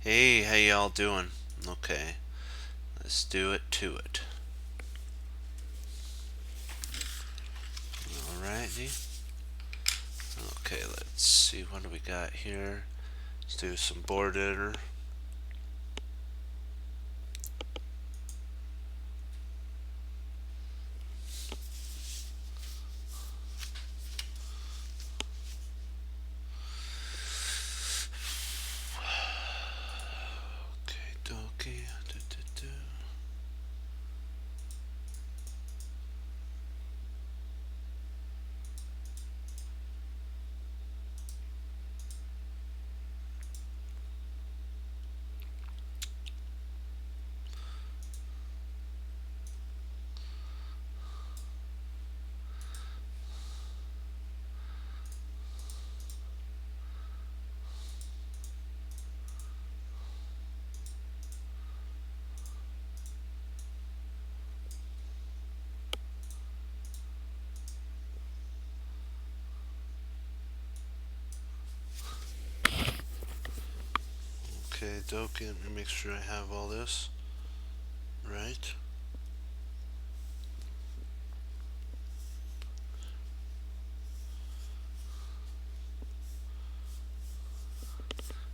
Hey, how y'all doing? Okay, let's do it to it. Alrighty. Okay, let's see what do we got here. Let's do some board editor. Okay, dokie. Okay, dokie. Let me make sure I have all this right.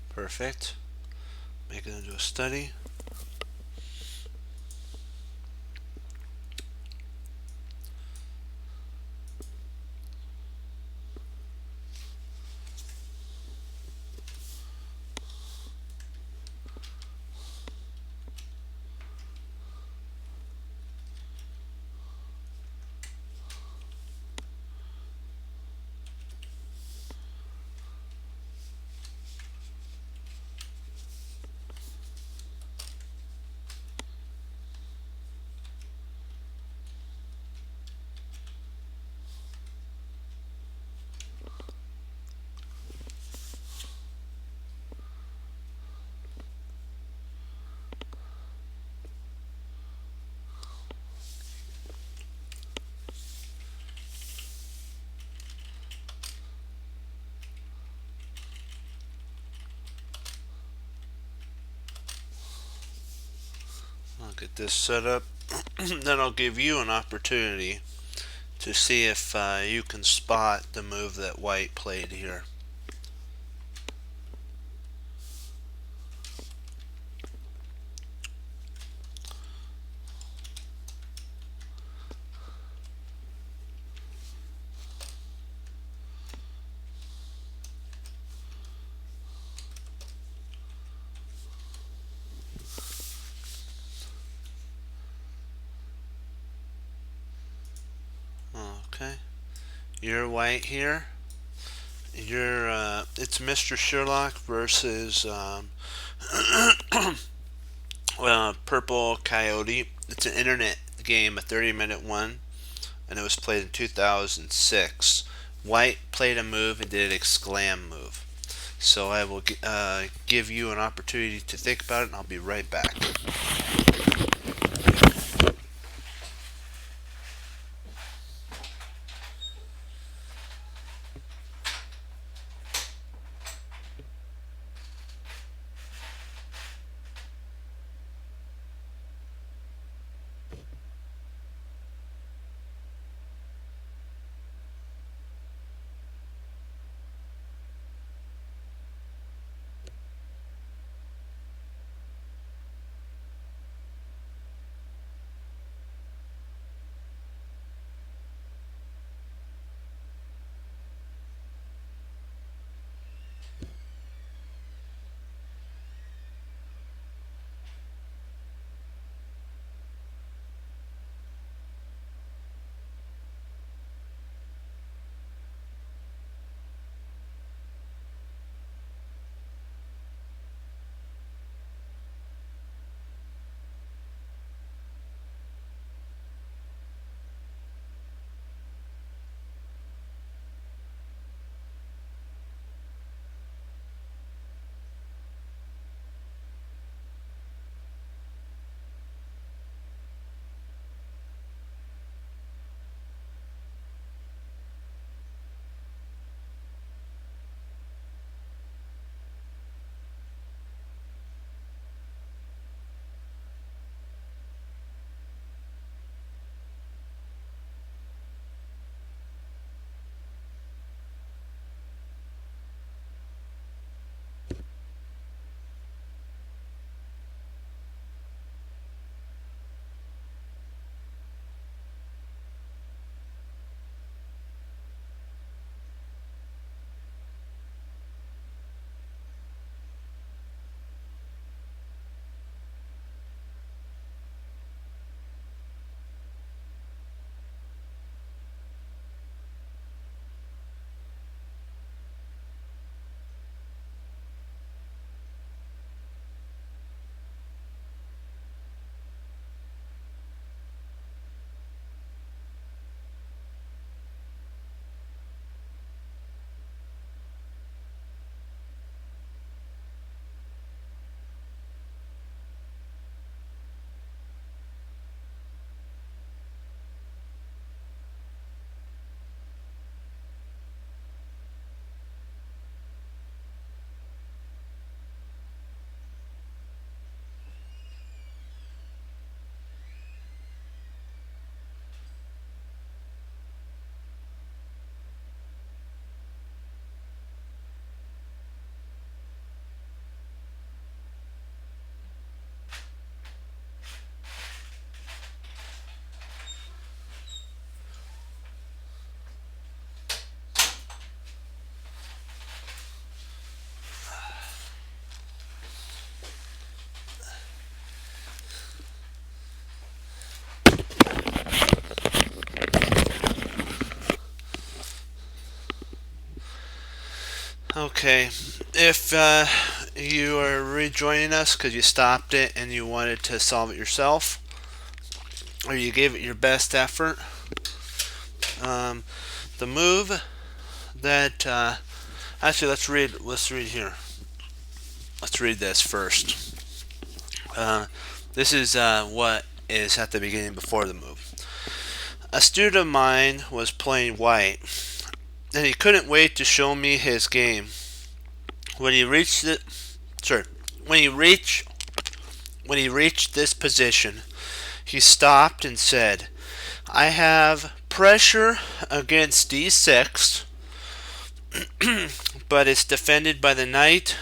Perfect. Make it into a study. I'll get this set up. Then I'll give you an opportunity to see if you can spot the move that white played here. Okay, you're white here. It's Mr. Sherlock versus Purple Coyote. It's an internet game, a 30-minute one, and it was played in 2006. White played a move and did an exclam move. So I will give you an opportunity to think about it, and I'll be right back. Okay, if you are rejoining us because you stopped it and you wanted to solve it yourself, or you gave it your best effort, um, the move that actually let's read here. Let's read this first. This is what is at the beginning before the move. A student of mine was playing white, and he couldn't wait to show me his game. When he reached it, sorry, when he reached this position, he stopped and said, "I have pressure against d6, but it's defended by the knight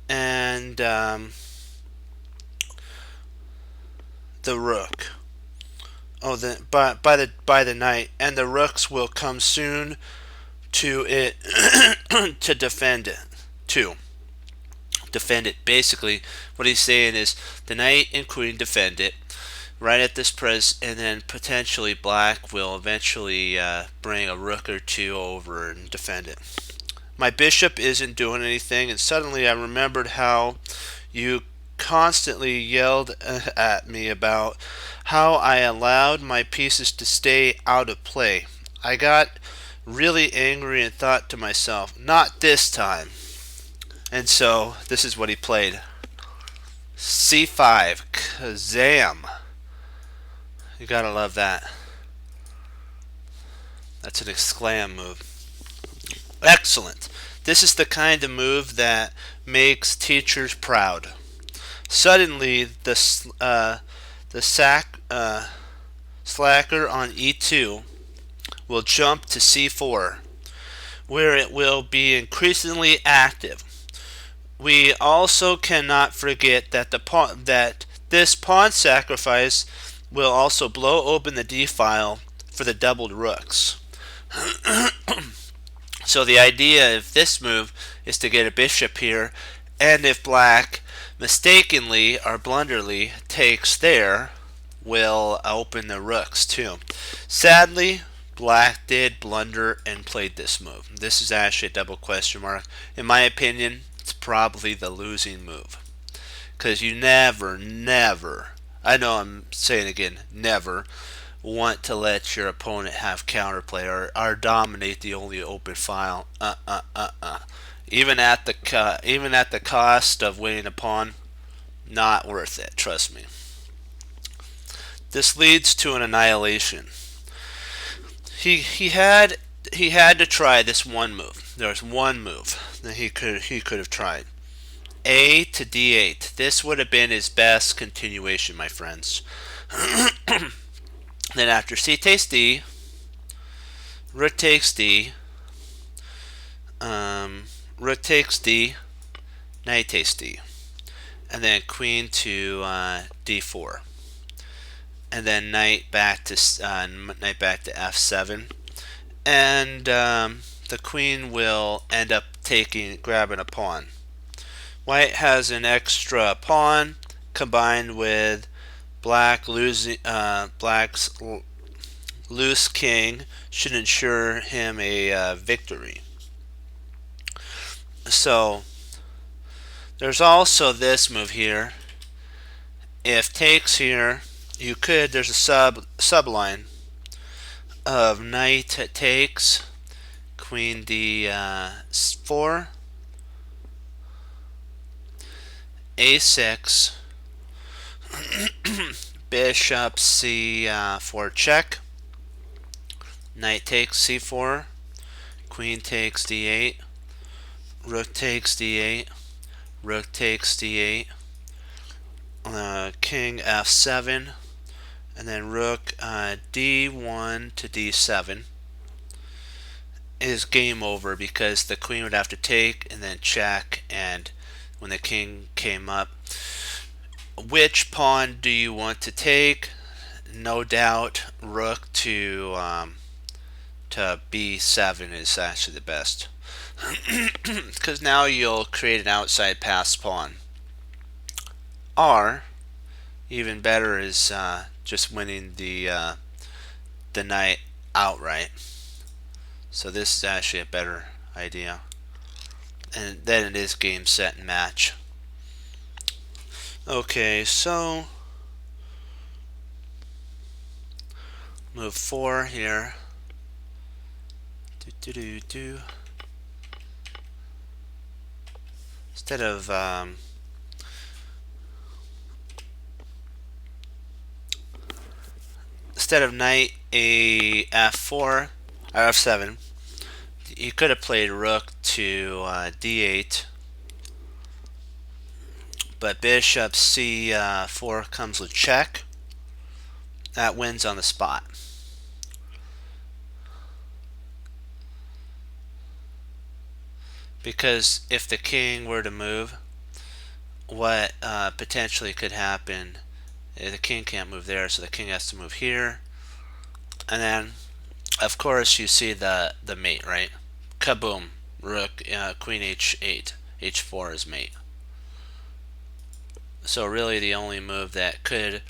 and the rook. Oh, by the knight, and the rooks will come soon to it to defend it. To defend it. Basically, what he's saying is the knight and queen defend it right at this press, and then potentially black will eventually bring a rook or two over and defend it. My bishop isn't doing anything, and suddenly I remembered how you constantly yelled at me about how I allowed my pieces to stay out of play. I got really angry and thought to myself, not this time. And so this is what he played. C5, kazam. You gotta love that. That's an exclam move. Excellent. This is the kind of move that makes teachers proud. Suddenly, the slacker on e2 will jump to c4, where it will be increasingly active. We also cannot forget that this pawn sacrifice will also blow open the d file for the doubled rooks. So the idea of this move is to get a bishop here, and if black mistakenly or blunderly takes there, will open the rooks too. Sadly, black did blunder and played this move. This is actually a double question mark. In my opinion, it's probably the losing move. Because you never, I know I'm saying again, never want to let your opponent have counterplay or dominate the only open file. Even at the cost of winning a pawn, not worth it. Trust me. This leads to an annihilation. He had to try this one move. There's one move that he could have tried. A to d8. This would have been his best continuation, my friends. Then after c takes d, rook takes d, rook takes d, knight takes d, and then queen to d4, and then knight back to f7, and the queen will end up grabbing a pawn. White has an extra pawn combined with black's loose king should ensure him a victory. So there's also this move here. If takes here, there's a subline of knight takes, queen d4, a6, bishop c4 check, knight takes c4, queen takes d8, rook takes d8, rook takes d8, king f7, and then rook d1 to d7 is game over because the queen would have to take and then check, and when the king came up, which pawn do you want to take? No doubt rook to b7 is actually the best, because now you'll create an outside pass pawn. Or even better is just winning the knight outright. So this is actually a better idea. and then it is game, set, and match. Okay, so move 4 here. Instead of knight a f4 or f7, you could have played rook to d8, but bishop c4 comes with check. That wins on the spot. Because if the king were to move, what potentially could happen, the king can't move there, so the king has to move here. And then, of course, you see the mate, right? Kaboom! Rook, queen h8, h4 is mate. So really the only move that could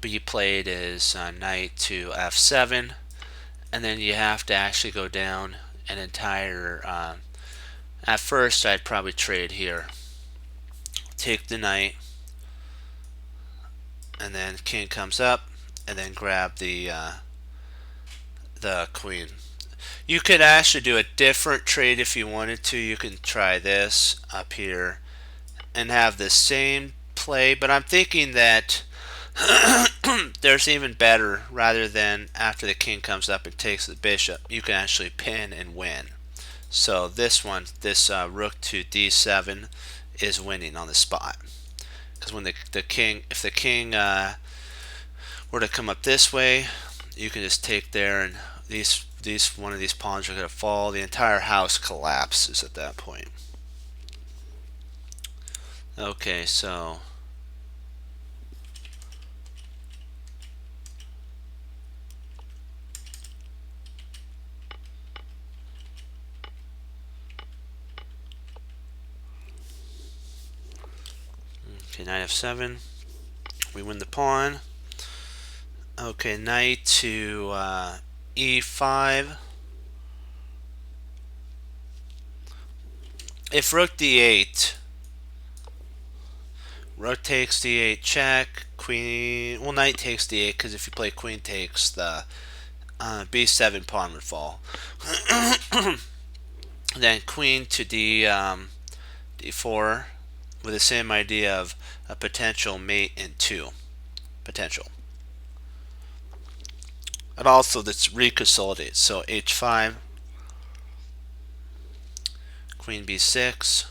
be played is knight to f7, and then you have to actually go down an entire at first I'd probably trade here, take the knight, and then king comes up, and then grab the queen. You could actually do a different trade if you wanted to. You can try this up here and have the same play, but I'm thinking that there's even better. Rather than after the king comes up and takes the bishop, you can actually pin and win. So this one, this rook to d7 is winning on the spot, because when the king, if the king were to come up this way, you can just take there, and these one of these pawns are going to fall. The entire house collapses at that point. Okay, so okay, knight f7. We win the pawn. Okay, knight to e5. If rook d8, rook takes d8 check, queen, well, knight takes d8, because if you play queen takes, the b7 pawn would fall. Then queen to d4 with the same idea of a potential mate in 2. Potential. And also this reconsolidates. So h5, queen b6,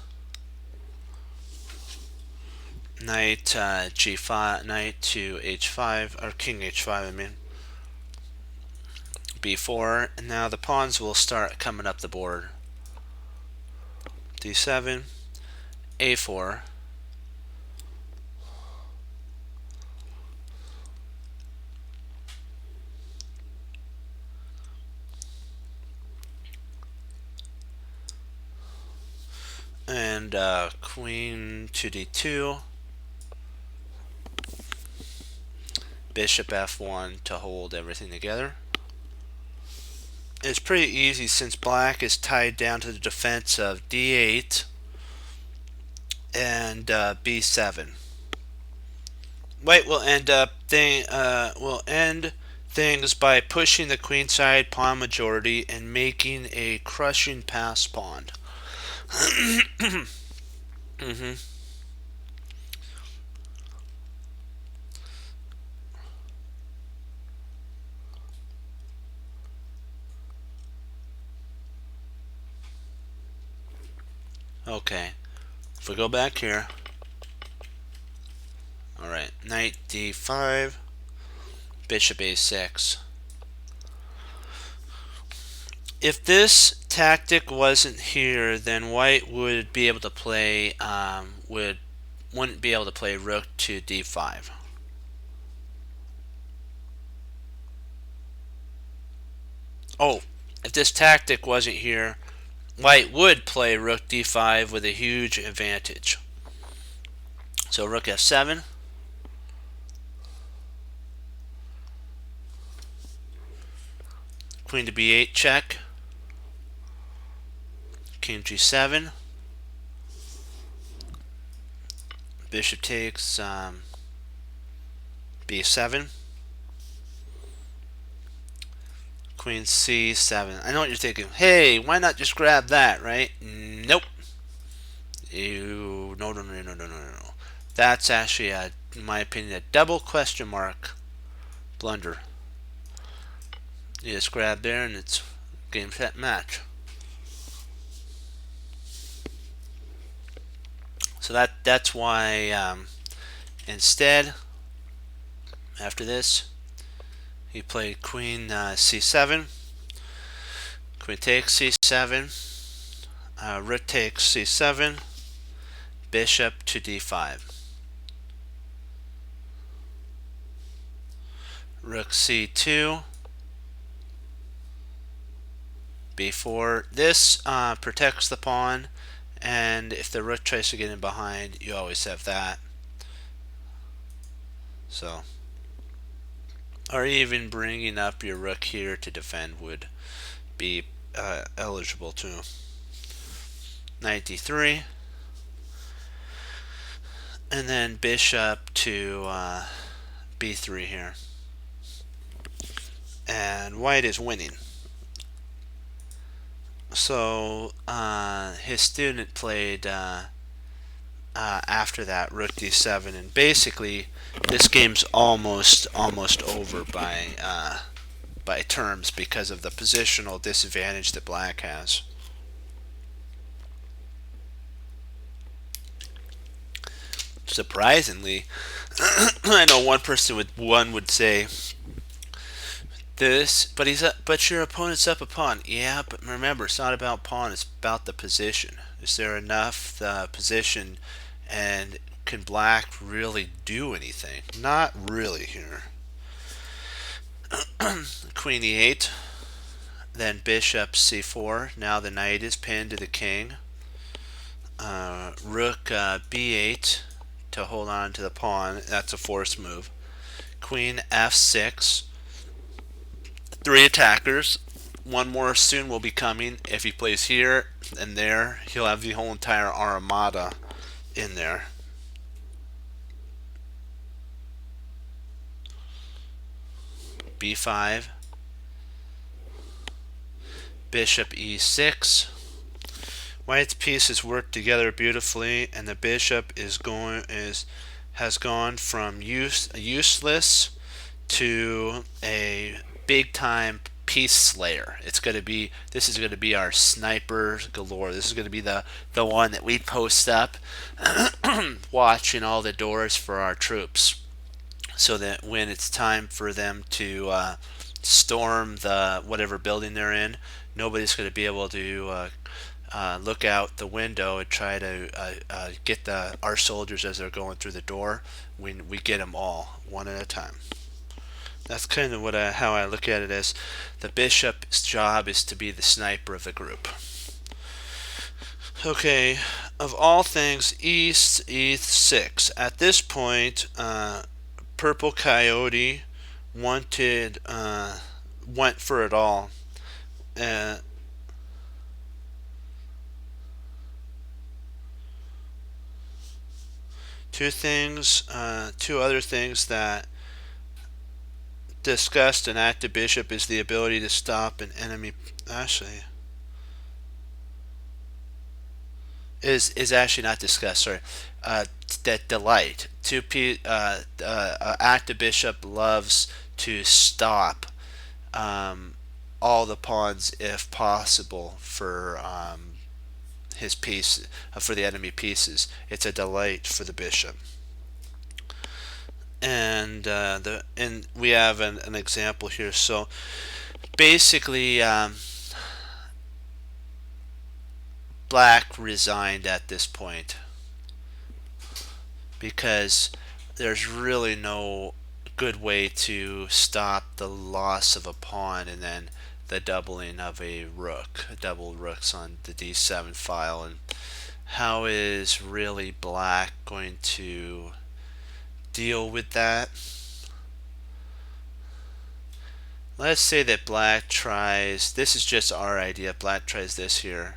knight g5, knight to h5, or king h5, I mean, b4, and now the pawns will start coming up the board. d7, a4, and queen to d2, bishop f1 to hold everything together. It's pretty easy since black is tied down to the defense of d8 and b7. White will end things by pushing the queenside pawn majority and making a crushing pass pawn. Okay, if we go back here, alright, knight d5, bishop a6. If this tactic wasn't here, then white would be able to play, wouldn't be able to play rook to d5. Oh, if this tactic wasn't here, white would play rook d5 with a huge advantage. So rook f7. Queen to b8 check. king g7. Bishop takes b7. Queen c7. I know what you're thinking. Hey, why not just grab that, right? Nope. No. That's actually, in my opinion, a double question mark blunder. You just grab there and it's game, set, match. So that's why instead, after this, he played queen c7. Queen takes c7. Rook takes c7. Bishop to d5. Rook c2. b4. This protects the pawn, and if the rook tries to get in behind, you always have that. So, or even bringing up your rook here to defend would be eligible too. Knight d3, and then bishop to b3 here, and white is winning. So his student played after that rook d7, and basically this game's almost over by terms because of the positional disadvantage that black has. Surprisingly, I know one person would say this, but your opponent's up a pawn. Yeah, but remember, it's not about pawn, it's about the position. Is there enough position, and can black really do anything? Not really here. Queen e8, then bishop c4. Now the knight is pinned to the king. Rook b8 to hold on to the pawn. That's a forced move. Queen f6. 3 attackers. One more soon will be coming. If he plays here and there, he'll have the whole entire armada in there. b5. Bishop e6. White's pieces work together beautifully, and the bishop has gone from useless to a big time piece slayer. This is going to be our sniper galore. This is going to be the one that we post up watching all the doors for our troops, so that when it's time for them to storm the whatever building they're in, nobody's going to be able to look out the window and try to get our soldiers as they're going through the door. When we get them all one at a time. That's kind of how I look at it, as the bishop's job is to be the sniper of the group. Okay, of all things, East e6. At this point, Purple Coyote went for it all. Two other things that discussed an active bishop is the ability to stop an enemy. Actually, is actually not discussed. Sorry, that delight. Active bishop loves to stop all the pawns if possible for his piece for the enemy pieces. It's a delight for the bishop. And we have an example here. So basically, black resigned at this point because there's really no good way to stop the loss of a pawn and then the doubling of a rook. Double rooks on the d7 file. And how is really black going to deal with that? Let's say that black tries, this is just our idea, black tries this here.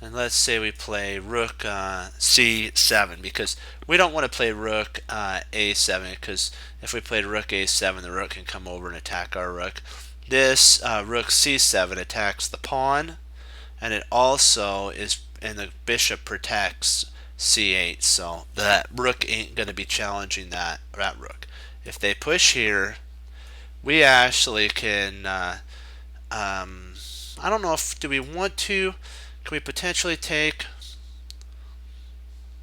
And let's say we play rook c7, because we don't want to play rook a7, because if we played rook a7, the rook can come over and attack our rook. This rook c7 attacks the pawn, and it also is, and the bishop protects c8, so that rook ain't going to be challenging that rook. If they push here, we actually can I don't know if, do we want to, can we potentially take,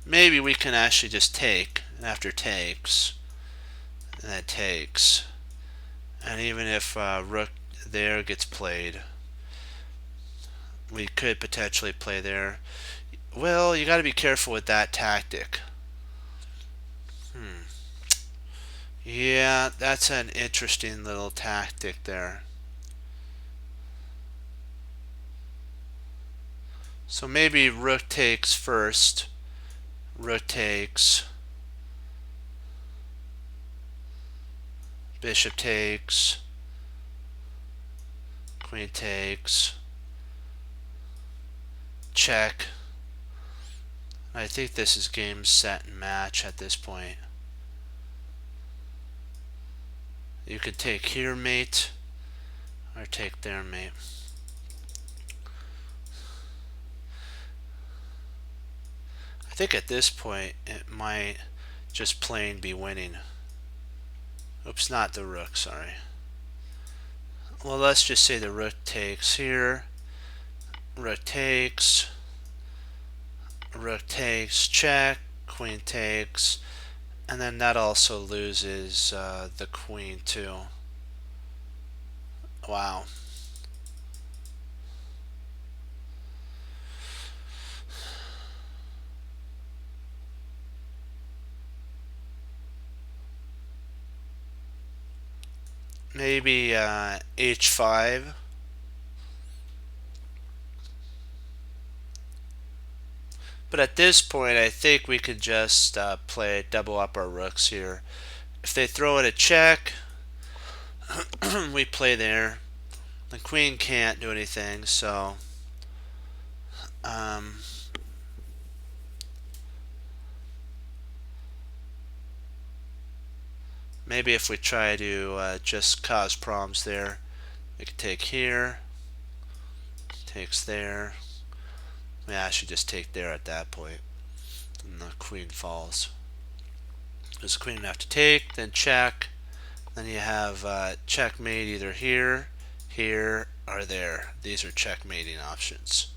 maybe we can actually just take, and after takes, and then takes, and even if rook there gets played, we could potentially play there. Well, you got to be careful with that tactic. Yeah, that's an interesting little tactic there. So maybe rook takes first, rook takes, bishop takes, queen takes, check. I think this is game, set, and match at this point. You could take here, mate, or take there, mate. I think at this point it might just plain be winning. Oops, not the rook, sorry. Well, let's just say the rook takes here, rook takes, check, queen takes, and then that also loses the queen too. Wow. Maybe h5. But at this point, I think we could just double up our rooks here. If they throw in a check, we play there. The queen can't do anything, so maybe if we try to just cause problems there, we could take here, takes there. We actually just take there at that point, and the queen falls. Because the queen would have to take, then check, then you have checkmate either here, here, or there. These are checkmating options.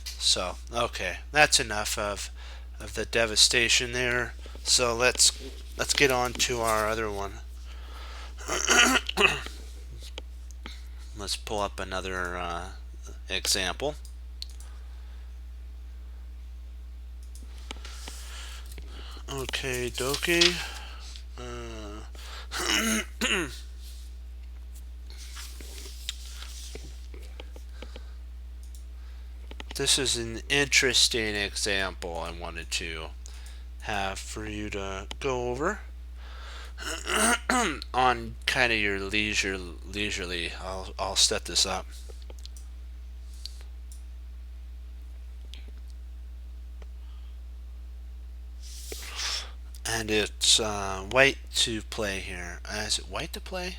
So, okay, that's enough of the devastation there. So let's get on to our other one. Let's pull up another example. Okay, dokie. This is an interesting example I wanted to have for you to go over on kind of your leisurely. I'll set this up. And it's white to play here. Is it white to play?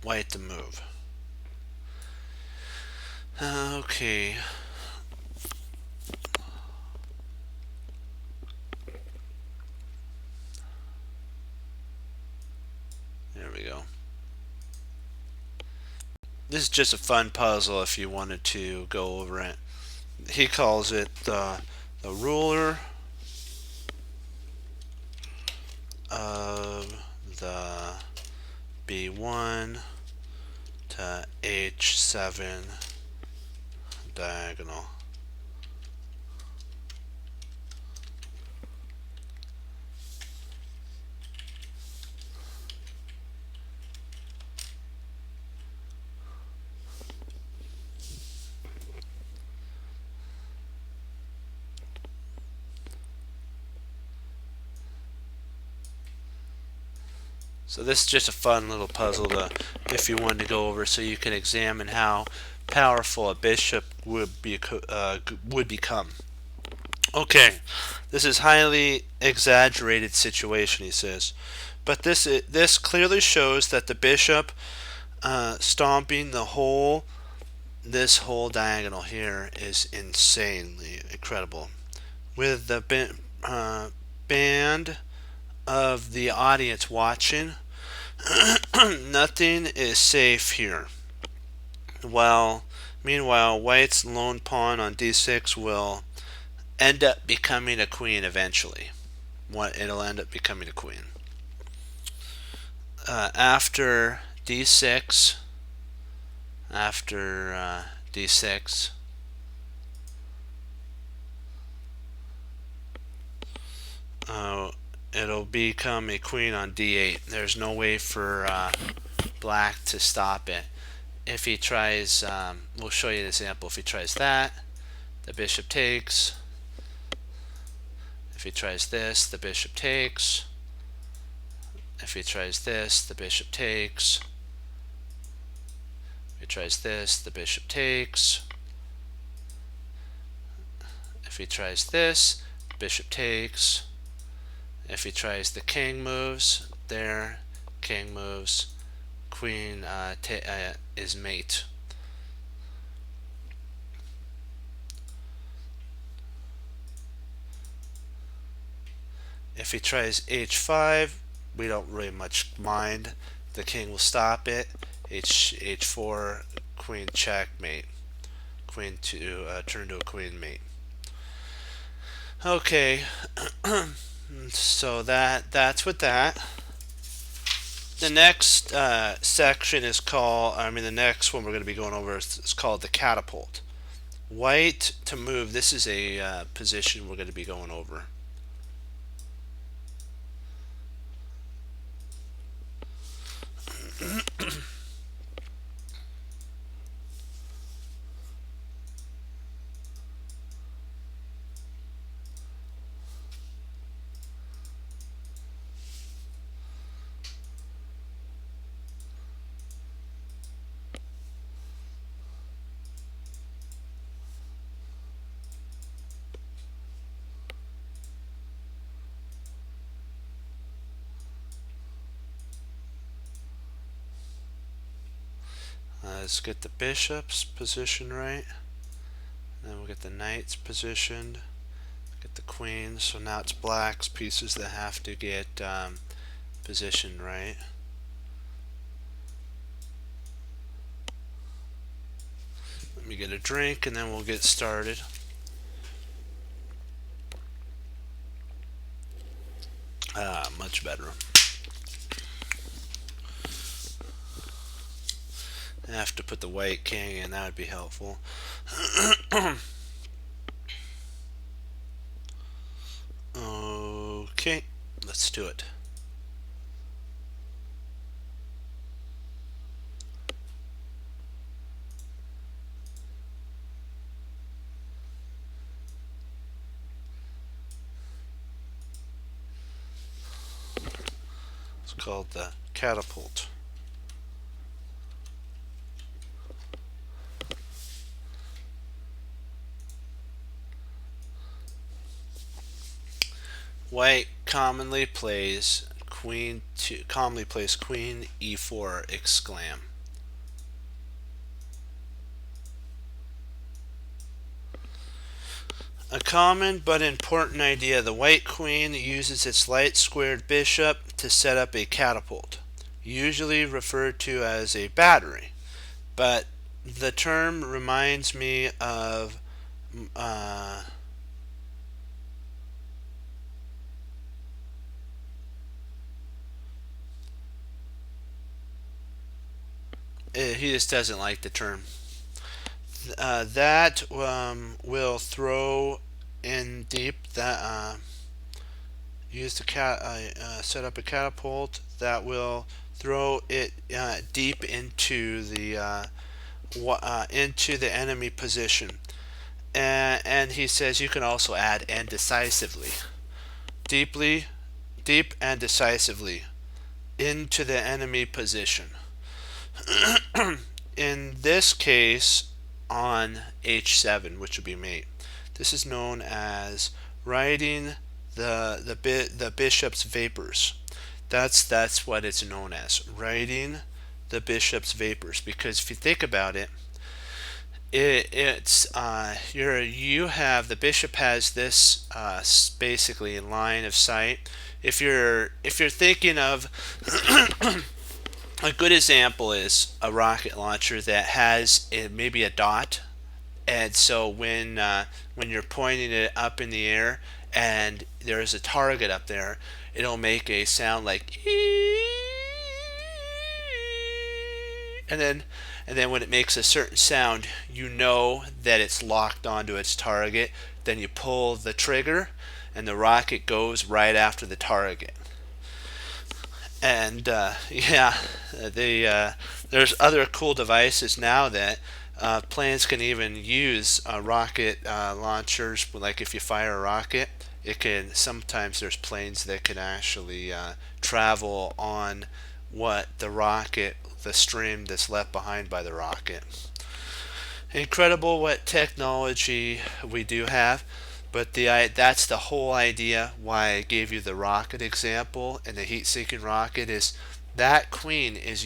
White to move. Okay. There we go. This is just a fun puzzle if you wanted to go over it. He calls it the ruler of the B1 to H7 diagonal. So this is just a fun little puzzle to, if you wanted to go over, so you can examine how powerful a bishop would become. Okay, this is highly exaggerated situation, he says, but this clearly shows that the bishop stomping this whole diagonal here is insanely incredible. With the band of the audience watching, nothing is safe here. Meanwhile, White's lone pawn on d6 will end up becoming a queen eventually. It'll end up becoming a queen. After d6, it'll become a queen on d8. There's no way for black to stop it. If he tries, we'll show you an example. If he tries that, the bishop takes. If he tries this, the bishop takes. If he tries this, the bishop takes. If he tries this, the bishop takes. If he tries this, bishop takes. If he tries the king moves, there, king moves, queen is mate. If he tries h5, we don't really much mind. The king will stop it. h4, queen checkmate. Queen to turn to a queen mate. Okay, so that's with that. The next section is called, the next one we're going to be going over is called the catapult. White to move, this is a position we're going to be going over. Let's get the bishop's position right. Then we'll get the knights positioned. Get the queen. So now it's black's pieces that have to get positioned right. Let me get a drink and then we'll get started. Much better. I have to put the white king in, that would be helpful. Okay, let's do it. It's called the catapult. White commonly plays queen e4 exclam. A common but important idea, the white queen uses its light squared bishop to set up a catapult, usually referred to as a battery, but the term reminds me of he just doesn't like the term. That will throw in deep. That use the set up a catapult that will throw it deep into the enemy position. And he says you can also add and decisively. Deep and decisively. into the enemy position. In this case, on h7, which would be mate. This is known as riding the bishop's vapors. That's what it's known as, riding the bishop's vapors. Because if you think about it, it's you have the bishop has this basically in line of sight. If you're thinking of a good example is a rocket launcher that has maybe a dot, and so when you're pointing it up in the air and there's a target up there, it'll make a sound like and then when it makes a certain sound, you know that it's locked onto its target. Then you pull the trigger and the rocket goes right after the target. And there's other cool devices now that planes can even use rocket launchers. Like if you fire a rocket, it can. Sometimes there's planes that can actually travel on what the stream that's left behind by the rocket. Incredible what technology we do have. But that's the whole idea why I gave you the rocket example. And the heat-seeking rocket is that queen is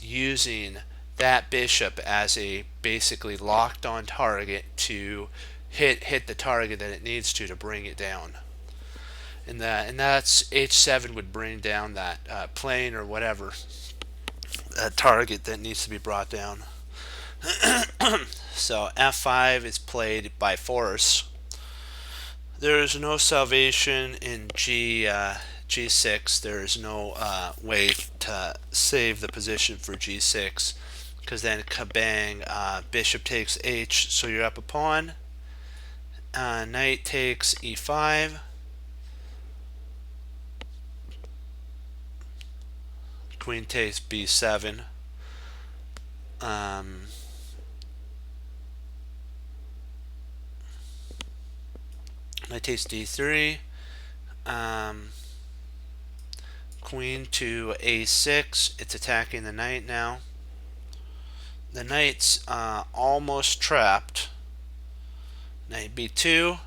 using that bishop as a basically locked-on target to hit the target that it needs to bring it down. And that's h7 would bring down that plane or whatever target that needs to be brought down. So f5 is played by force. There is no salvation in G6. There is no way to save the position for G6, because then kabang, bishop takes H, so you're up a pawn. Knight takes E5. Queen takes B7. Knight takes D3. Queen to A6. It's attacking the knight now. The knight's almost trapped. Knight B2.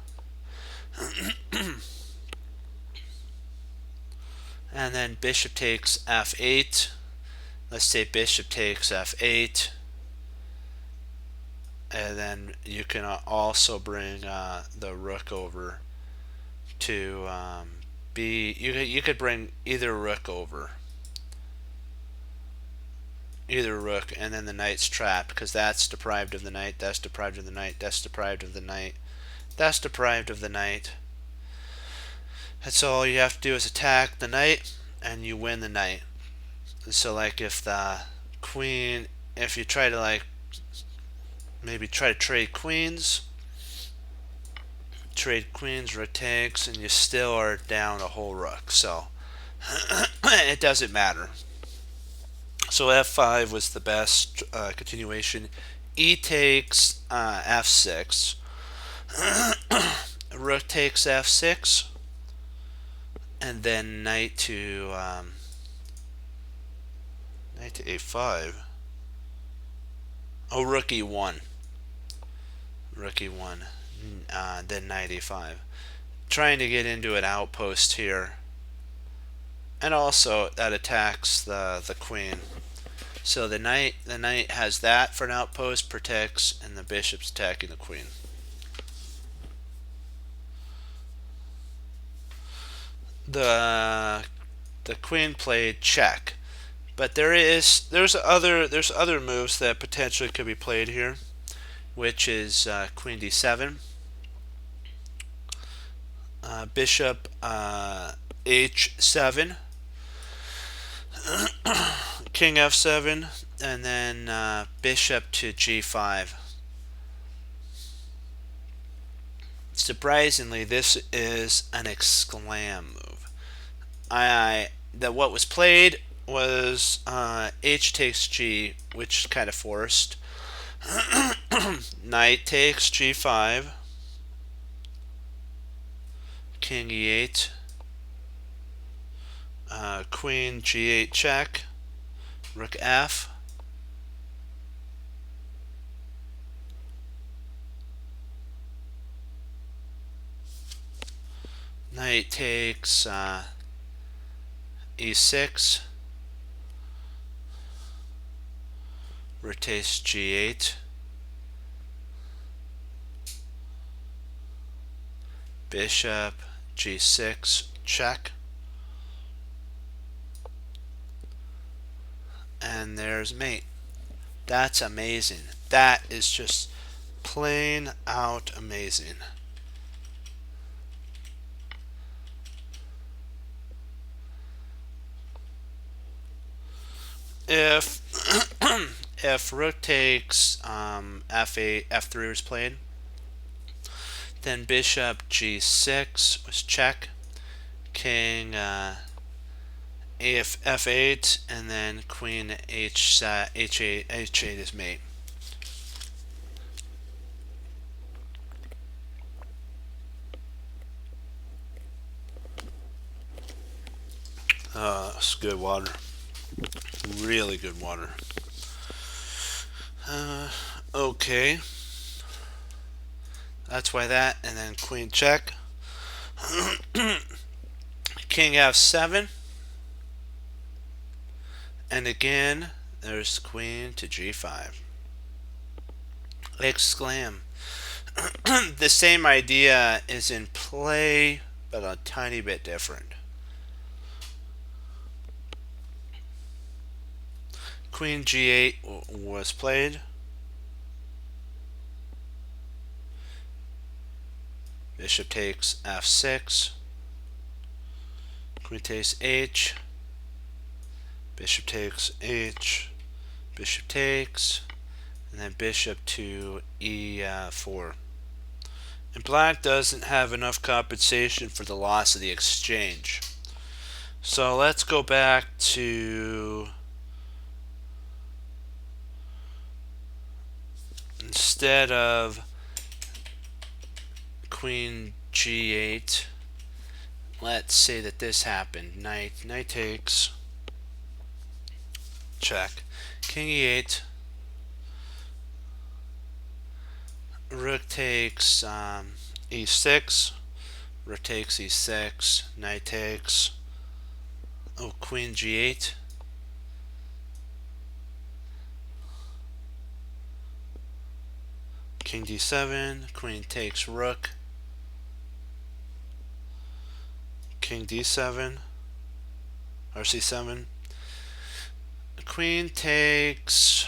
And then bishop takes F8. Let's say bishop takes F8. And then you can also bring the rook over to B. You could bring either rook over, either rook, and then the knight's trapped because that's deprived of the knight. That's deprived of the knight. That's deprived of the knight. That's deprived of the knight. That's all you have to do is attack the knight, and you win the knight. So like if the queen, if you try to like maybe try to trade queens, rook takes, and you still are down a whole rook. So it doesn't matter. So f5 was the best continuation. E takes f6. Rook takes f6, and then knight to a5. Oh, rook e1. Rook e1. Then knight a5. Trying to get into an outpost here, and also that attacks the queen. So the knight has that for an outpost, protects, and the bishop's attacking the queen. The queen played check, but there's other moves that potentially could be played here, which is queen d7, bishop h7, king f7, and then bishop to g5. Surprisingly, this is an exclam move. What was played was h takes g, which is kind of forced. Knight takes g5, king e8, Queen G8 check, Rook F, Knight takes E6, Rook takes G8, Bishop G6 check, and there's mate. That's amazing. That is just plain out amazing. If if Rook takes F8, F3 was played, then Bishop G6 was check, King F8, and then Queen H8 is mate. It's good water. Really good water. Okay. That's why that, and then Queen check. King F7. And again, there's Queen to G5. Exclaim. The same idea is in play, but a tiny bit different. Queen G8 was played. Bishop takes F6. Queen takes H. Bishop takes H. Bishop takes. And then bishop to E4. And black doesn't have enough compensation for the loss of the exchange. So let's go back to, instead of Queen G8, let's say that this happened. Knight takes, check. King E8. Rook takes E6. Rook takes E6. Knight takes. Oh, Queen G8. King D7. Queen takes Rook. King D7. Or C7. Queen takes.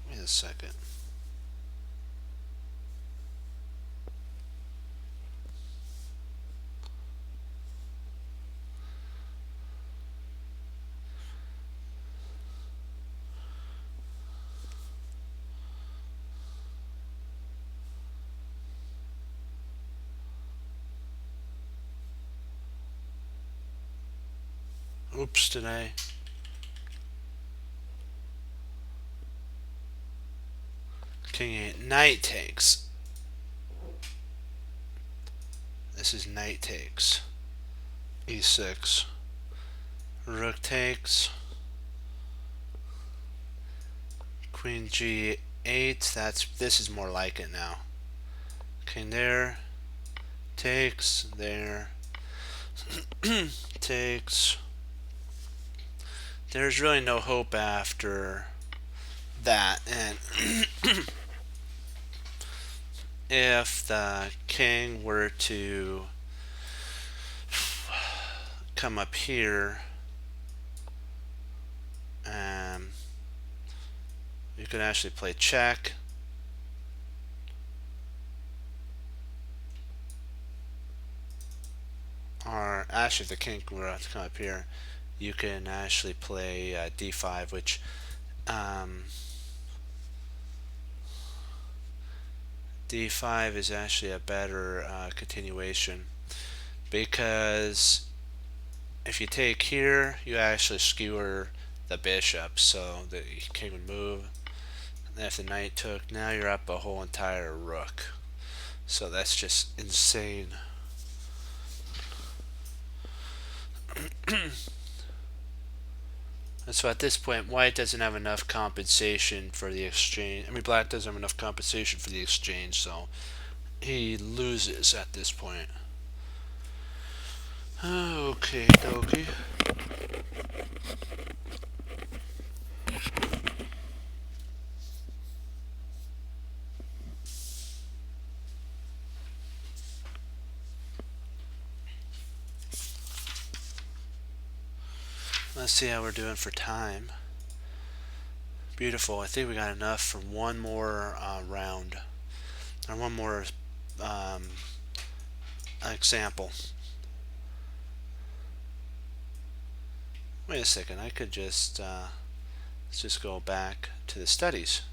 Wait a second. Oops, did I? King 8. Knight takes. This is knight takes. E6. Rook takes. Queen G8. This is more like it now. King there. Takes. There. Takes. There's really no hope after that, and if the king were to come up here, you could actually play check. Or actually, if the king were to come up here, you can actually play d5, which d5 is actually a better continuation, because if you take here, you actually skewer the bishop, so the king would move, if the knight took, now you're up a whole entire rook. So that's just insane. And so at this point, white doesn't have enough compensation for the exchange. I mean, black doesn't have enough compensation for the exchange, so he loses at this point. Okay, dokie. Let's see how we're doing for time. Beautiful. I think we got enough for one more round. Or one more example. Wait a second. I could just let's just go back to the studies.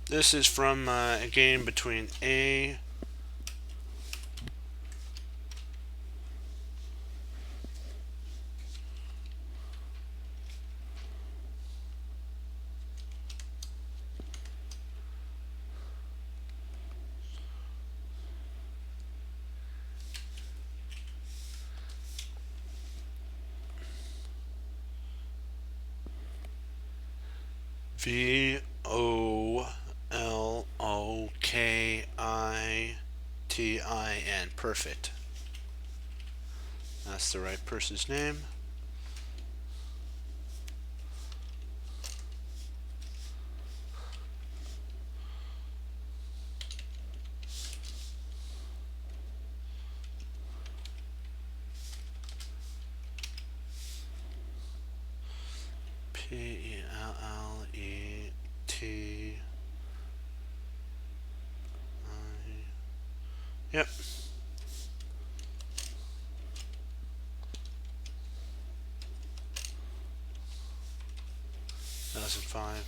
This is from a game between A VOLOKITIN. Perfect. That's the right person's name. PELLETI. Yep. That was fine.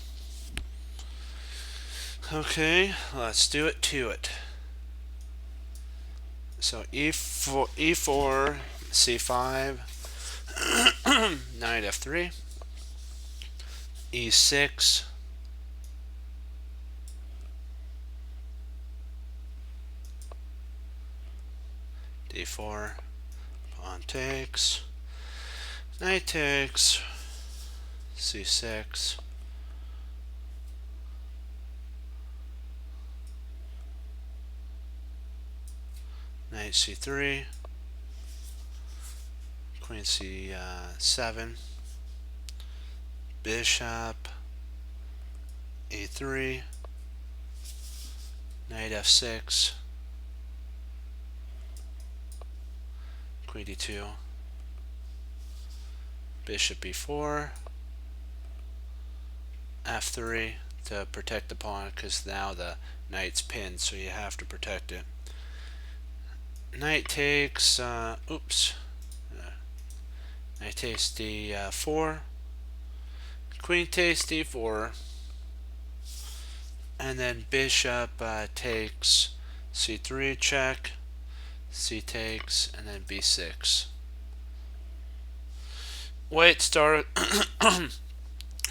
Okay, let's do it to it. So E4, C5, knight F3, E6, D4, pawn takes, knight takes, C6, knight C3, queen C7, bishop E3, knight F6, queen D2, bishop B4, F3 to protect the pawn because now the knight's pinned, so you have to protect it. Knight takes, knight takes D4, queen takes D4, and then bishop takes C3 check, C takes, and then B6. White star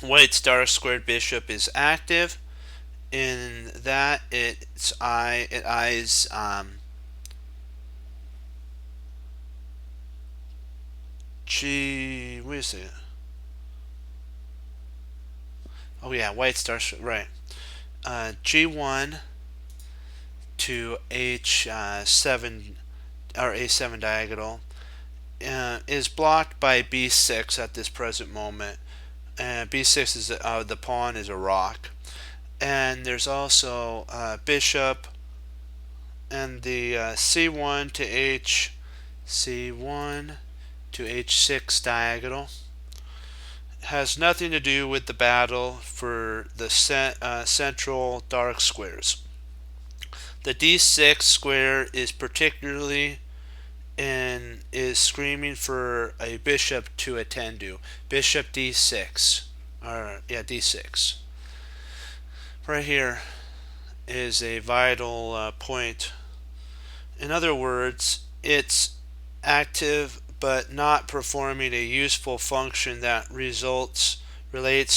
White star squared bishop is active in that it eyes G. Wait a second. Oh yeah, white star right. G1 to H7 or A7 diagonal is blocked by B6 at this present moment. B6 is the pawn is a rock, and there's also bishop and the C1 to H6 diagonal. Has nothing to do with the battle for the central dark squares. The D6 square is particularly and is screaming for a bishop to attend to. Bishop d6, or yeah, d6. Right here is a vital point. In other words, it's active but not performing a useful function that relates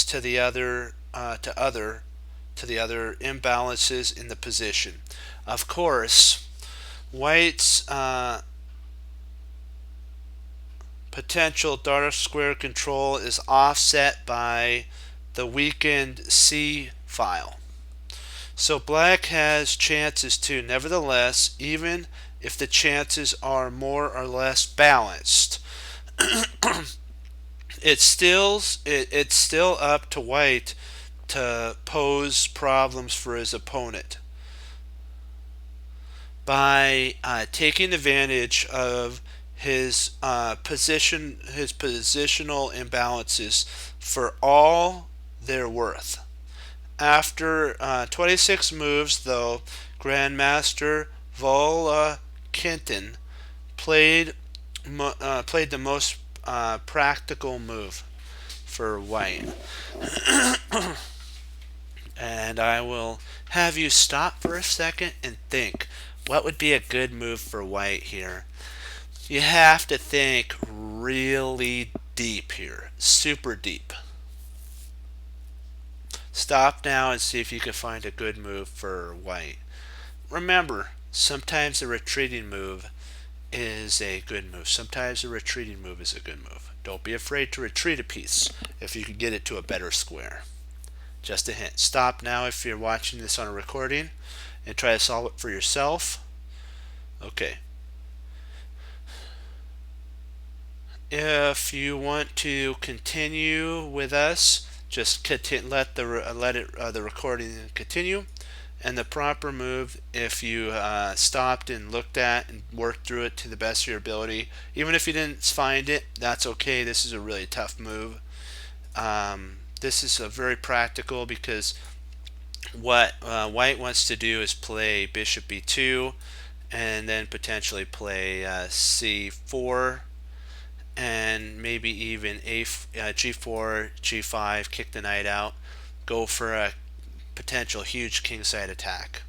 to the other to the other imbalances in the position. Of course, White's potential dark square control is offset by the weakened C file. So black has chances too. Nevertheless, even if the chances are more or less balanced, it's still up to white to pose problems for his opponent by taking advantage of his positional imbalances for all they're worth. After 26 moves, though, Grandmaster Vola Kinton played the most practical move for white. And I will have you stop for a second and think, what would be a good move for white here? You have to think really deep here, super deep. Stop now and see if you can find a good move for white. Remember, sometimes a retreating move is a good move. Sometimes a retreating move is a good move. Don't be afraid to retreat a piece if you can get it to a better square. Just a hint. Stop now if you're watching this on a recording and try to solve it for yourself. Okay. If you want to continue with us, just let the recording continue. And the proper move, if you stopped and looked at and worked through it to the best of your ability, even if you didn't find it, that's okay. This is a really tough move. This is a very practical because what white wants to do is play bishop b2 and then potentially play c4 and maybe even g4, g5, kick the knight out, go for a potential huge kingside attack.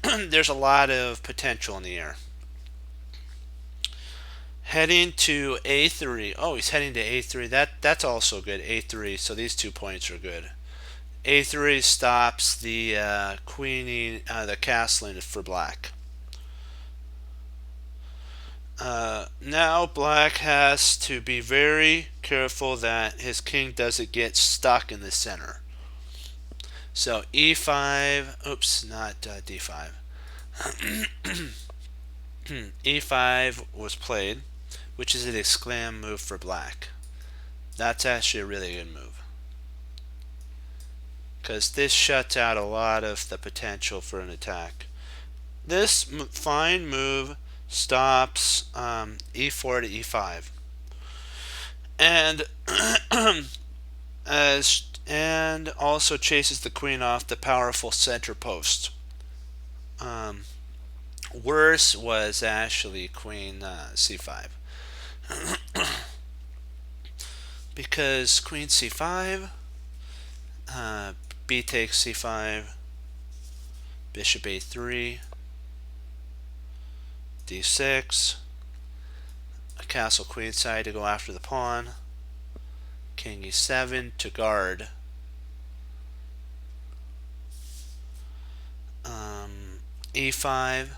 There's a lot of potential in the air. Heading to a3. Oh, he's heading to a3. That's also good. a3. So these 2 points are good. a3 stops the queening, the castling for black. Now black has to be very careful that his king doesn't get stuck in the center. So e5, oops, not d5. e5 was played, which is an exclam move for black. That's actually a really good move, because this shuts out a lot of the potential for an attack. This fine move stops e4 to e5, and and also chases the queen off the powerful center post. Worse was actually queen c5, because queen c5, b takes c5, bishop a3, d6, a castle queenside to go after the pawn, king e7 to guard, e5,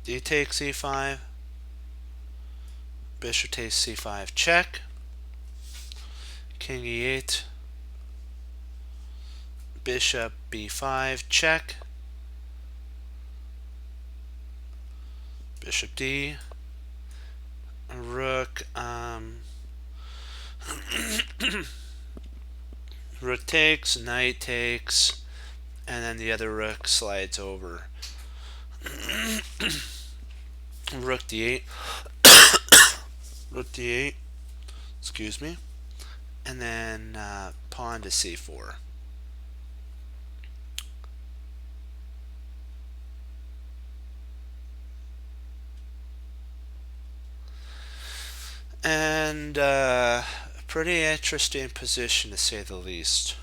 d takes e5, bishop takes c5 check, king e8, bishop b5 check, bishop d, rook rook takes, knight takes, and then the other rook slides over. Rook d8, rook d8, excuse me, and then pawn to c4. And pretty interesting position to say the least.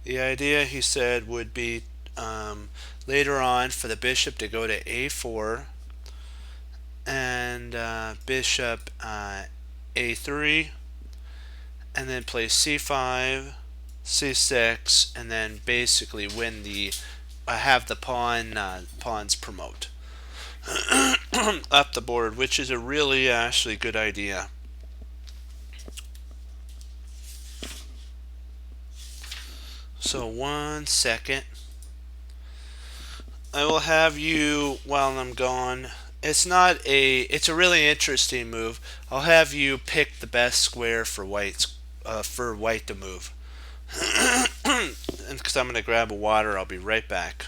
The idea, he said, would be later on for the bishop to go to a4 and bishop a3, and then play c5, c6, and then basically win the have the pawns promote up the board, which is a really actually good idea. So 1 second. I will have you, while I'm gone, it's a really interesting move. I'll have you pick the best square for white to move. And because I'm going to grab a water, I'll be right back.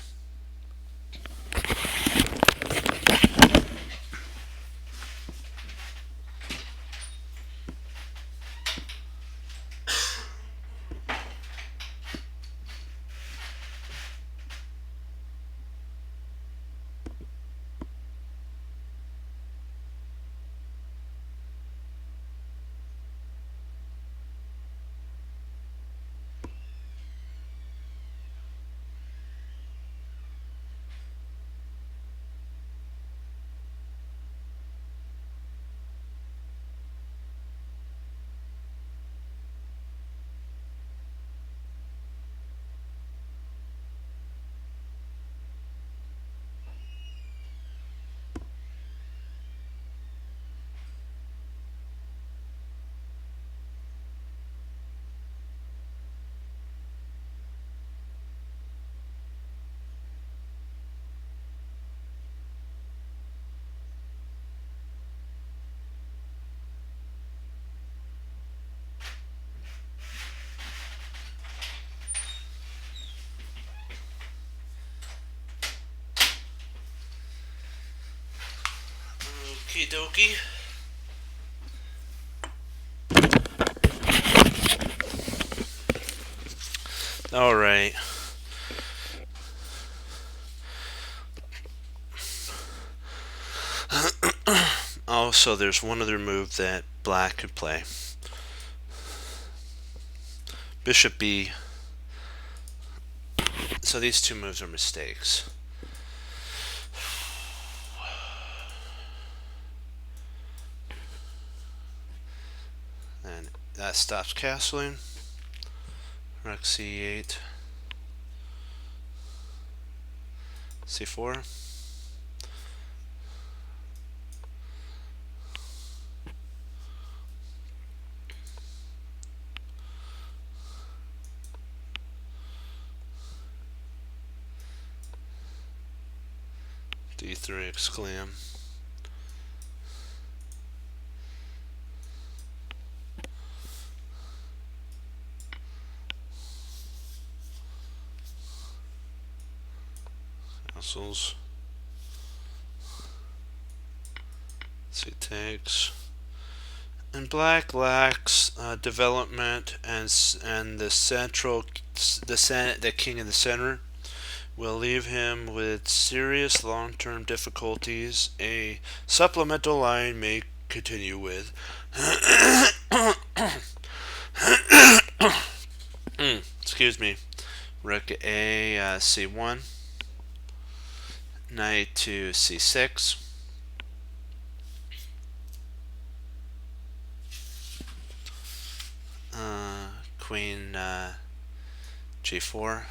Okie dokie. All right. Also, there's one other move that black could play. Bishop B. So these two moves are mistakes. And that stops castling. Rook c8. c4. d3 exclam. Castles. C takes. And black lacks development, and the king in the center will leave him with serious long-term difficulties. A supplemental line may continue with excuse me, rook a c1, knight to c6, queen g4,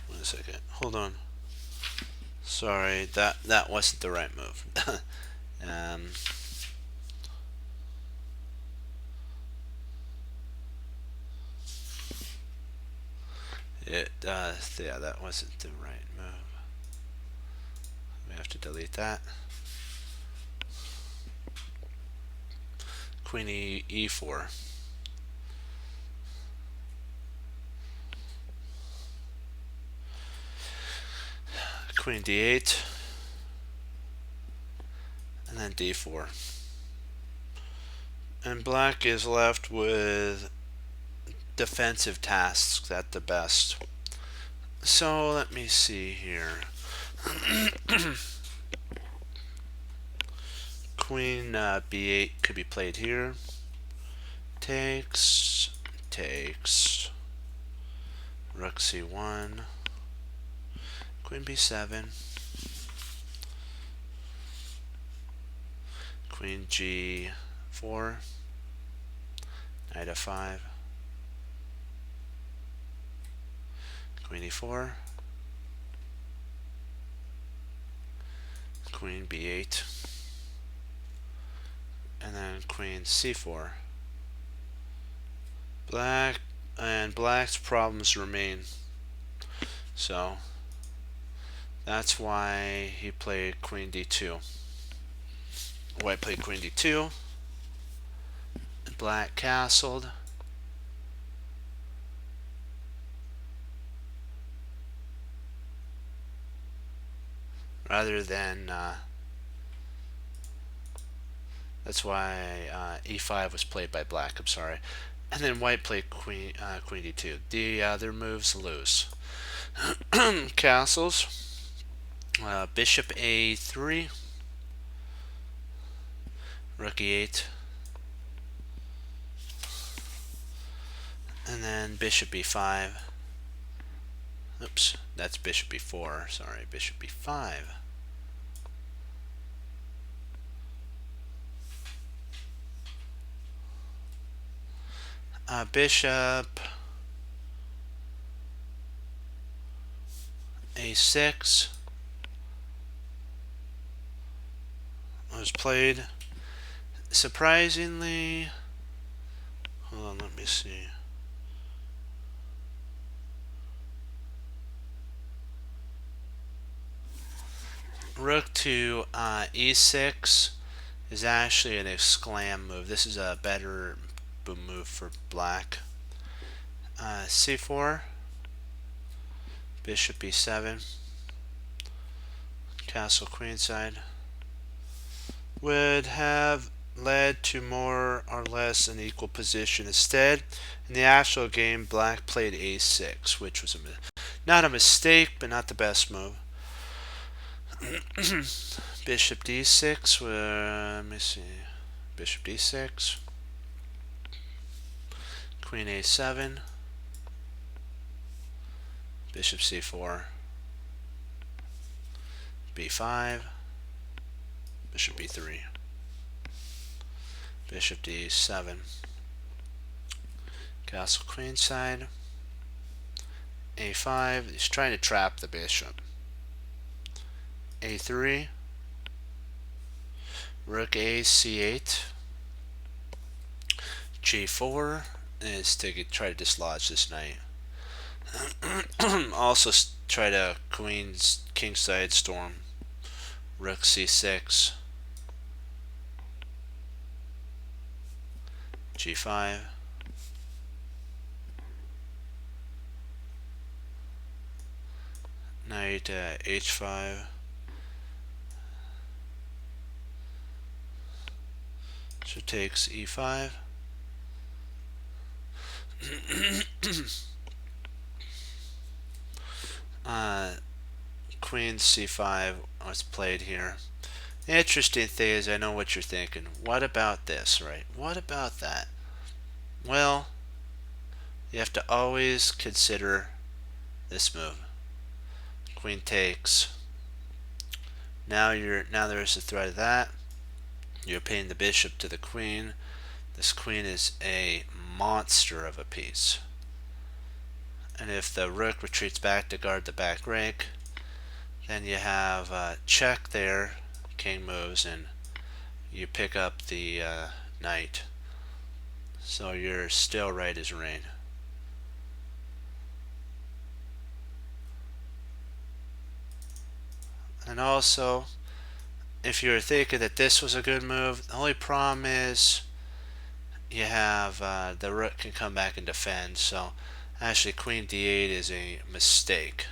wait a second, hold on, sorry, that wasn't the right move. Yeah, that wasn't the right move. We have to delete that. Queen e4. Queen d8. and d4. And black is left with defensive tasks at the best. So let me see here. Queen b8 could be played here. Takes, takes. Rook c1. Queen b7. Queen g4. Knight f5. Queen e4. Queen b8. And then queen c4. Black's problems remain. So that's why he played queen d2. White played queen d2. Black castled. Rather than that's why e5 was played by black. I'm sorry. And then white played queen d2. The other moves lose. Castles. Bishop a3. Rook e8. And then bishop e5. Oops, that's bishop e4. Sorry, bishop e5. Bishop a6 was played. Surprisingly, hold on, let me see. Rook to e6 is actually an exclam move. This is a better move for black. c4, bishop e7, castle queenside would have led to more or less an equal position. Instead, in the actual game, black played a6, which was not a mistake, but not the best move. Bishop d6, let me see. Bishop d6, queen a7, bishop c4, b5, bishop b3, bishop d7, castle queenside, a5. He's trying to trap the bishop. a3, rook a c8, g4 is to try to dislodge this knight. Also try to kingside storm. Rook c6, g5, knight h5, so takes e5. Queen c5 was played here. The interesting thing is, I know what you're thinking. What about this, right? What about that? Well, you have to always consider this move. Queen takes. Now there's a threat of that. You're paying the bishop to the queen. This queen is a monster of a piece. And if the rook retreats back to guard the back rank, then you have check there, king moves, and you pick up the knight. So you're still right as rain. And also, if you're thinking that this was a good move, the only problem is you have the rook can come back and defend. So actually queen d8 is a mistake.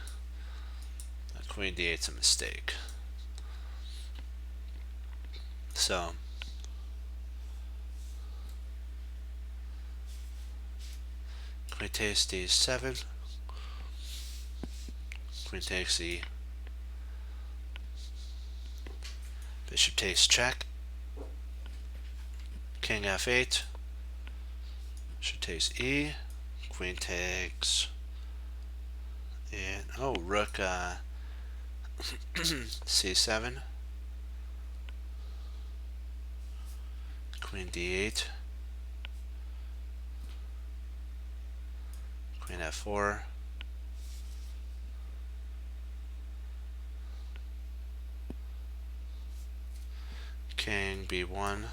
Queen d8 is a mistake. So queen takes d7, queen takes e, bishop takes check, king f8, bishop takes e, queen takes, and oh, rook c7, queen d8, queen f4, king b1,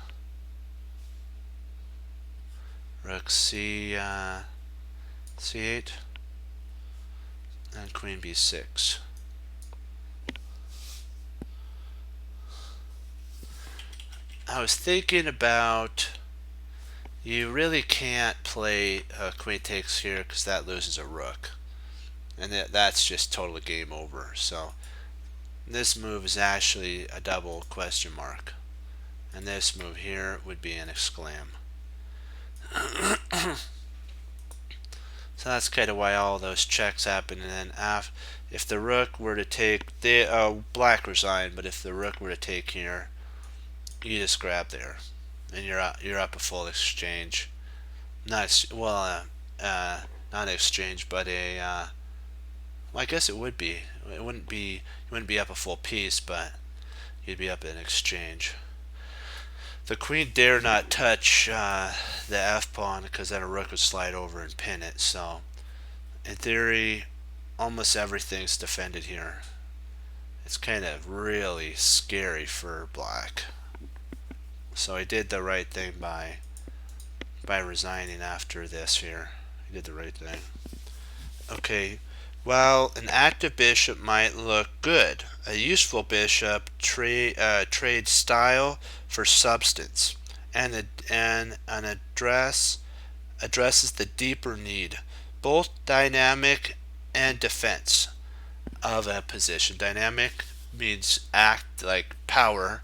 rook c8, and queen b6. I was thinking about, you really can't play queen takes here because that loses a rook, and that's just totally game over. So this move is actually a double question mark, and this move here would be an exclam. So that's kind of why all those checks happen. And then if the rook were to take, black resigned, but if the rook were to take here, you just grab there, and you're up a full exchange. Not not exchange, but well, I guess it would be. It wouldn't be. You wouldn't be up a full piece, but you'd be up an exchange. The queen dare not touch the f pawn because then a rook would slide over and pin it. So, in theory, almost everything's defended here. It's kind of really scary for black. So he did the right thing by resigning after this here. He did the right thing. Okay, well, an active bishop might look good. A useful bishop trades style for substance, and addresses the deeper need, both dynamic and defense of a position. Dynamic means act like power.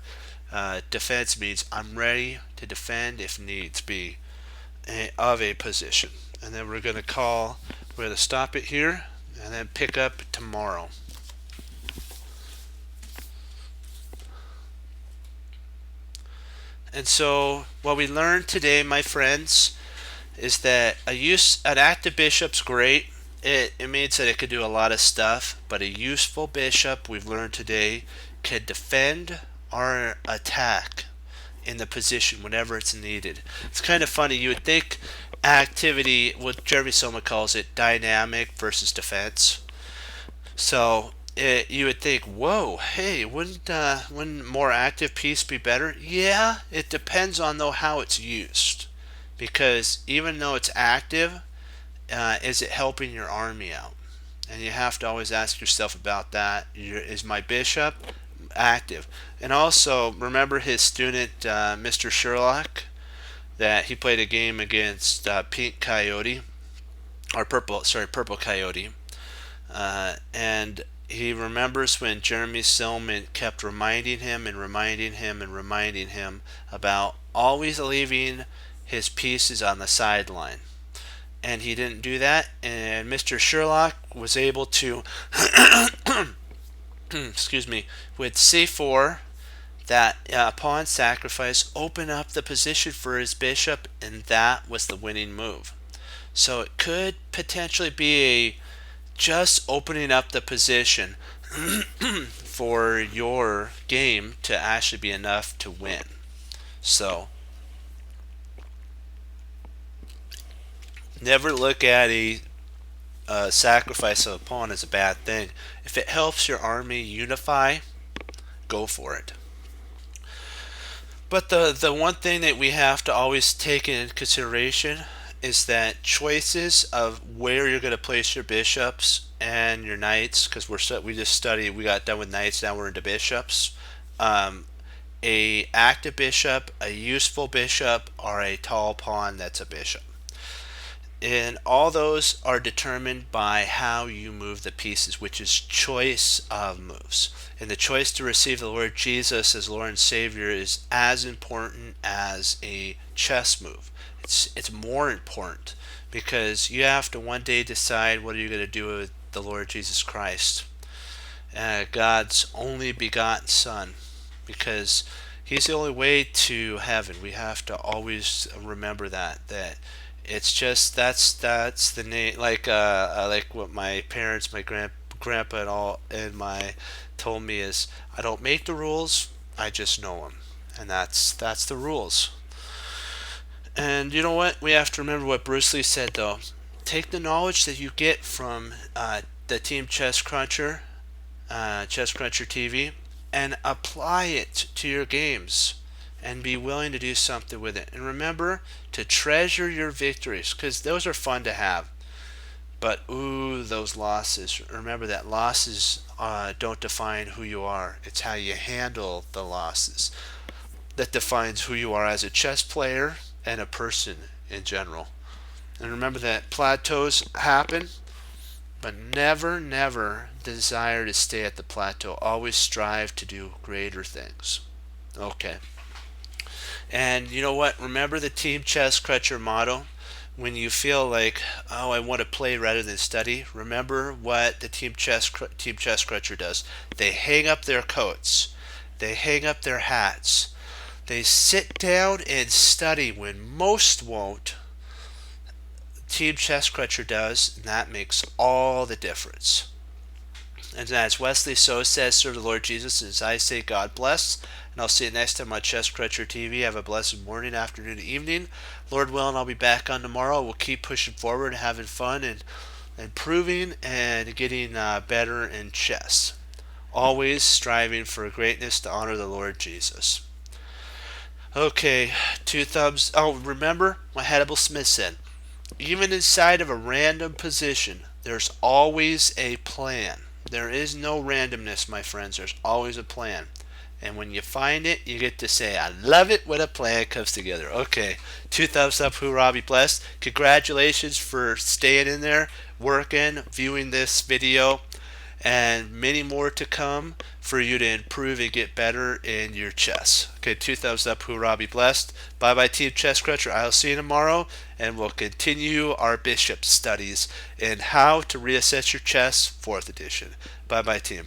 Defense means I'm ready to defend if needs be of a position. And then we're going to stop it here and then pick up tomorrow. And so what we learned today, my friends, is that an active bishop's great. It means that it could do a lot of stuff, but a useful bishop, we've learned today, can defend or attack in the position whenever it's needed. It's kind of funny. You would think activity, what Jeremy Soma calls it, dynamic versus defense. So you would think, whoa, hey, wouldn't more active piece be better? Yeah, it depends on how it's used. Because even though it's active, is it helping your army out? And you have to always ask yourself about that. Is my bishop active? And also remember his student, Mr. Sherlock, that he played a game against Pink Coyote, or Purple Coyote, and he remembers when Jeremy Silman kept reminding him about always leaving his pieces on the sideline. And he didn't do that, and Mr. Sherlock was able to excuse me, with c4, that pawn sacrifice, open up the position for his bishop, and that was the winning move. So it could potentially be just opening up the position for your game to actually be enough to win. So never look at a sacrifice of a pawn as a bad thing. If it helps your army unify, go for it. But the one thing that we have to always take into consideration is that choices of where you're going to place your bishops and your knights, because we got done with knights, now we're into bishops. A active bishop, a useful bishop, or a tall pawn that's a bishop. And all those are determined by how you move the pieces, which is choice of moves. And the choice to receive the Lord Jesus as Lord and Savior is as important as a chess move. It's more important because you have to one day decide what are you going to do with the Lord Jesus Christ, God's only begotten Son, because He's the only way to heaven. We have to always remember that it's just that's the name. Like what my parents, my grandpa, and my told me is, I don't make the rules, I just know them, and that's the rules. And you know what? We have to remember what Bruce Lee said, though. Take the knowledge that you get from the Team Chess Cruncher TV, and apply it to your games and be willing to do something with it. And remember to treasure your victories, because those are fun to have. But ooh, those losses. Remember that losses don't define who you are. It's how you handle the losses that defines who you are as a chess player and a person in general. And remember that plateaus happen, but never, never desire to stay at the plateau. Always strive to do greater things. Okay. And you know what? Remember the Team Chess Crutcher motto? When you feel like, oh, I want to play rather than study, remember what the Team Chess Crutcher does. They hang up their coats. They hang up their hats. They sit down and study when most won't. Team Chess Crutcher does, and that makes all the difference. And as Wesley So says, serve the Lord Jesus, as I say, God bless. And I'll see you next time on Chess Crutcher TV. Have a blessed morning, afternoon, evening. Lord willing, I'll be back on tomorrow. We'll keep pushing forward, having fun, and improving and getting better in chess. Always striving for greatness to honor the Lord Jesus. Okay, 2 thumbs. Oh, remember what Hannibal Smith said. Even inside of a random position, there's always a plan. There is no randomness, my friends. There's always a plan. And when you find it, you get to say, I love it when a plan comes together. Okay, 2 thumbs up, hoorah, be blessed. Congratulations for staying in there, working, viewing this video, and many more to come for you to improve and get better in your chess. Okay, 2 thumbs up, hoorah, be blessed. Bye-bye, Team Chess Cruncher. I'll see you tomorrow, and we'll continue our Bishop studies in How to Reassess Your Chess, 4th edition. Bye-bye, team.